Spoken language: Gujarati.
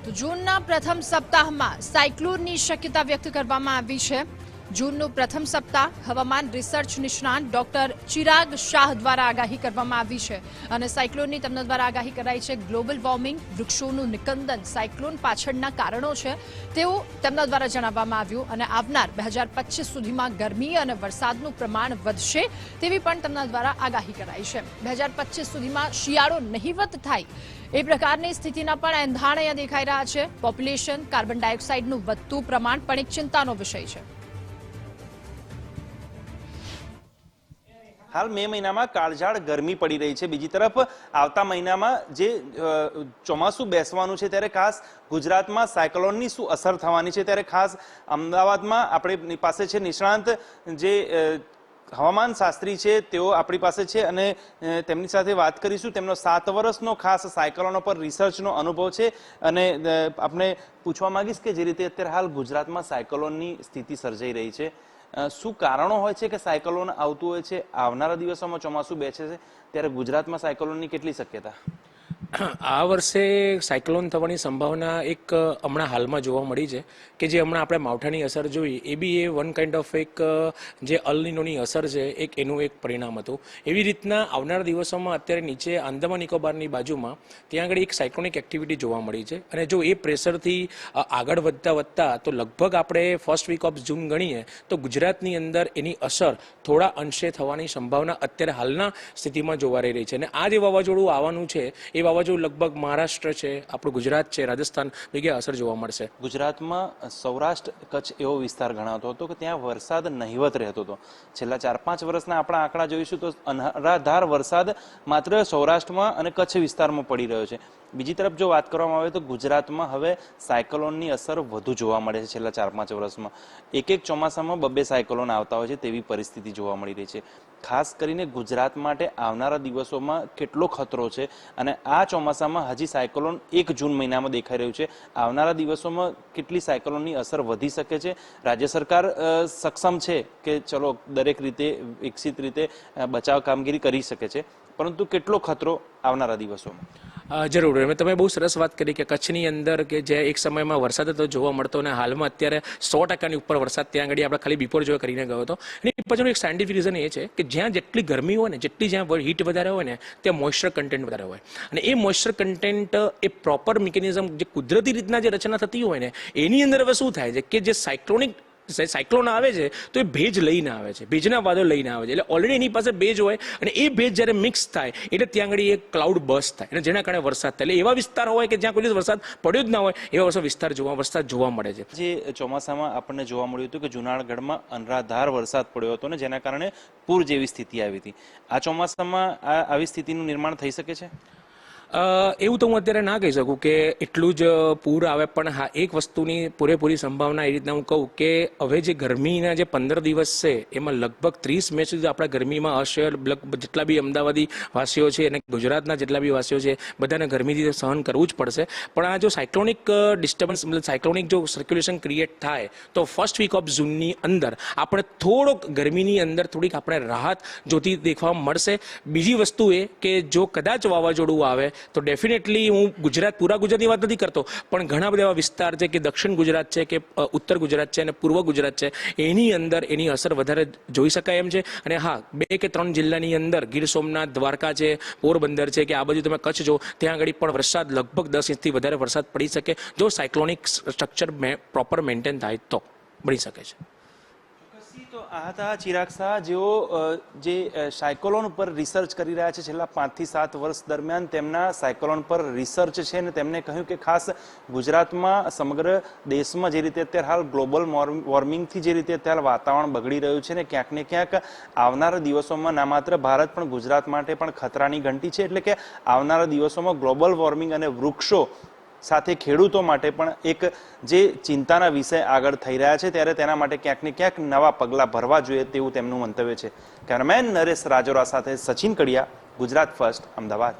તો જૂનના પ્રથમ સપ્તાહમાં સાયક્લોનની શક્યતા વ્યક્ત કરવામાં આવી છે. જૂનનું પ્રથમ સપ્તાહ હવામાન રિસર્ચ નિષ્ણાંત ડોક્ટર ચિરાગ શાહ દ્વારા આગાહી કરવામાં આવી છે અને સાયક્લોનની તેમના દ્વારા આગાહી કરાઈ છે. ગ્લોબલ વોર્મિંગ, વૃક્ષોનું નિકંદન સાયક્લોન પાછળના કારણો છે તેવું તેમના દ્વારા જણાવવામાં આવ્યું અને આવનાર 2025 સુધીમાં ગરમી અને વરસાદનું પ્રમાણ વધશે તેવી પણ તેમના દ્વારા આગાહી કરાઈ છે. 2025 સુધીમાં શિયાળો નહિવત થાય એ પ્રકારની સ્થિતિના પણ એંધાણ અહીંયા દેખાઈ રહ્યા છે. પોપ્યુલેશન, કાર્બન ડાયોક્સાઇડનું વધતું પ્રમાણ પણ એક ચિંતાનો વિષય છે. હાલ મે મહિનામાં કાળઝાળ ગરમી પડી રહી છે. બીજી તરફ આવતા મહિનામાં જે ચોમાસું બેસવાનું છે ત્યારે ખાસ ગુજરાતમાં સાયક્લોનની શું અસર થવાની છે ત્યારે ખાસ અમદાવાદમાં આપણી પાસે છે નિષ્ણાંત જે હવામાન શાસ્ત્રી છે તેઓ આપણી પાસે છે અને તેમની સાથે વાત કરીશું. તેમનો 7 વર્ષનો ખાસ સાયક્લોનો પર રિસર્ચનો અનુભવ છે અને આપણે પૂછવા માંગીશ કે જે રીતે અત્યારે હાલ ગુજરાતમાં સાયક્લોનની સ્થિતિ સર્જાઈ રહી છે, શું કારણો હોય છે કે સાયક્લોન આવતું હોય છે? આવનારા દિવસોમાં ચોમાસું બેસે છે ત્યારે ગુજરાતમાં સાયક્લોનની કેટલી શક્યતા? આ વર્ષે સાયક્લોન થવાની સંભાવના એક હમણાં હાલમાં જોવા મળી છે કે જે હમણાં આપણે માવઠાની અસર જોઈ એ બી એ વન કાઇન્ડ ઓફ એક જે અલ નીનોની અસર છે એનું એક પરિણામ હતું. એવી રીતના આવનારા દિવસોમાં અત્યારે નીચે આંદામાન નિકોબારની બાજુમાં ત્યાં આગળ એક સાયક્લોનિક એક્ટિવિટી જોવા મળી છે અને જો એ પ્રેશરથી આગળ વધતા તો લગભગ આપણે ફર્સ્ટ વીક ઓફ જૂન ગણીએ તો ગુજરાતની અંદર એની અસર થોડા અંશે થવાની સંભાવના અત્યારે હાલના સ્થિતિમાં જોવા રહી છે. અને આ જે વાવાઝોડું આવવાનું છે એ વાવાઝોડું લગભગ મહારાષ્ટ્ર છે, આપણું ગુજરાત છે, રાજસ્થાન જગ્યાએ અસર જોવા મળશે. ગુજરાતમાં સૌરાષ્ટ્ર કચ્છ એવો વિસ્તાર ગણાતો હતો કે ત્યાં વરસાદ નહિવત રહેતો હતો. છેલ્લા 4-5 વર્ષના આપણા આંકડા જોઈશું તો અનરાધાર વરસાદ માત્ર સૌરાષ્ટ્રમાં અને કચ્છ વિસ્તારમાં પડી રહ્યો છે. બીજી તરફ જો વાત કરવામાં આવે તો ગુજરાતમાં હવે સાયક્લોનની અસર વધુ જોવા મળે છે. છેલ્લા 4-5 વર્ષમાં એક ચોમાસામાં 2 સાયક્લોન આવતા હોય છે તેવી પરિસ્થિતિ જોવા મળી રહી છે. ખાસ કરીને ગુજરાત માટે આવનારા દિવસોમાં કેટલો ખતરો છે અને આ ચોમાસામાં હજી સાયક્લોન 1 જૂન મહિનામાં દેખાઈ રહ્યું છે. આવનારા દિવસોમાં કેટલી સાયક્લોનની અસર વધી શકે છે? રાજ્ય સરકાર સક્ષમ છે કે ચલો દરેક રીતે વિકસિત રીતે બચાવ કામગીરી કરી શકે છે, પરંતુ કેટલો ખતરો આવનારા દિવસોમાં? જરૂર. તમે બહુ સરસ વાત કરી કે કચ્છની અંદર કે જે એક સમયમાં વરસાદ હતો જોવા મળતો અને હાલમાં અત્યારે 100% ઉપર વરસાદ ત્યાં આગળ આપણે ખાલી બિફોર જો કરીને ગયો હતો. અને પછીનું એક સાયન્ટિફિક રીઝન એ છે કે જ્યાં જેટલી ગરમી હોય ને, જેટલી જ્યાં હીટ વધારે હોય ને ત્યાં મોઇશ્ચર કન્ટેન્ટ વધારે હોય અને એ મોઇશ્ચર કન્ટેન્ટ એ પ્રોપર મિકેનિઝમ જે કુદરતી રીતના જે રચના થતી હોય ને એની અંદર હવે શું થાય છે કે જે સાયક્લોન આવે છે તો એ ભેજ લઈને આવે છે, ભેજના વાદળ લઈને આવે છે. એટલે ઓલરેડી એની પાસે ભેજ હોય અને એ ભેજ જ્યારે મિક્સ થાય એટલે ત્યાં આગળ એક ક્લાઉડ બર્સ્ટ થાય અને જેના કારણે વરસાદ થાય. એટલે એવા વિસ્તાર હોય કે જ્યાં કોઈ દિવસ વરસાદ પડ્યો જ ના હોય એવા વરસાદ જોવા મળે છે. જે ચોમાસામાં આપણને જોવા મળ્યું હતું કે જુનાગઢમાં અનરાધાર વરસાદ પડ્યો હતો ને જેના કારણે પૂર જેવી સ્થિતિ આવી હતી. આ ચોમાસામાં આવી સ્થિતિનું નિર્માણ થઈ શકે છે? એવું તો હું અત્યારે ના કહી શકું કે એટલું જ પૂર આવે, પણ હા એક વસ્તુની પૂરેપૂરી સંભાવના એ રીતના હું કહું કે હવે જે ગરમીના જે 15 દિવસ છે એમાં લગભગ 30 મે સુધી આપણા ગરમીમાં હશે. જેટલા બી અમદાવાદી વાસીઓ છે અને ગુજરાતના જેટલા બી વાસીઓ છે બધાને ગરમીથી સહન કરવું જ પડશે. પણ આ જો સાયક્લોનિક ડિસ્ટર્બન્સ મતલબ સાયક્લોનિક જો સર્ક્યુલેશન ક્રિએટ થાય તો ફર્સ્ટ વીક ઓફ જૂનની અંદર આપણે થોડોક ગરમીની અંદર થોડીક આપણે રાહત જોતી દેખવા મળશે. બીજી વસ્તુ એ કે જો કદાચ વાવાઝોડું આવે તો ડેફિનેટલી હું પૂરા ગુજરાતની વાત નથી કરતો, પણ ઘણા બધા એવા વિસ્તાર છે કે દક્ષિણ ગુજરાત છે કે ઉત્તર ગુજરાત છે અને પૂર્વ ગુજરાત છે એની અંદર એની અસર વધારે જોઈ શકાય એમ છે. અને હા 2 કે 3 જિલ્લાની અંદર ગીર સોમનાથ, દ્વારકા છે, પોરબંદર છે કે આ બાજુ તમે કચ્છ જો ત્યાં આગળ પણ વરસાદ લગભગ 10 ઇંચથી વધારે વરસાદ પડી શકે જો સાયક્લોનિક સ્ટ્રક્ચર પ્રોપર મેન્ટેન થાય તો બની શકે છે. તો આ હતા ચિરાગ શાહ, જેઓ જે સાયક્લોન પર રિસર્ચ કરી રહ્યા છે છેલ્લા 5 થી 7 વર્ષ દરમિયાન. તેમના સાયક્લોન પર રિસર્ચ છે અને તેમણે કહ્યું કે ખાસ ગુજરાતમાં સમગ્ર દેશમાં જે રીતે અત્યારે હાલ ગ્લોબલ વોર્મિંગથી જે રીતે અત્યારે વાતાવરણ બગડી રહ્યું છે ને ક્યાંક ને ક્યાંક આવનારા દિવસોમાં ના માત્ર ભારત પણ ગુજરાત માટે પણ ખતરાની ઘંટી છે. એટલે કે આવનારા દિવસોમાં ગ્લોબલ વોર્મિંગ અને વૃક્ષો સાથે ખેડૂતો માટે પણ એક જે ચિંતાના વિષય આગળ થઈ રહ્યા છે ત્યારે તેના માટે ક્યાંક ને ક્યાંક નવા પગલાં ભરવા જોઈએ તેવું તેમનું મંતવ્ય છે. કેમેરામેન નરેશ રાજોરા સાથે સચિન કડિયા, ગુજરાત ફર્સ્ટ, અમદાવાદ.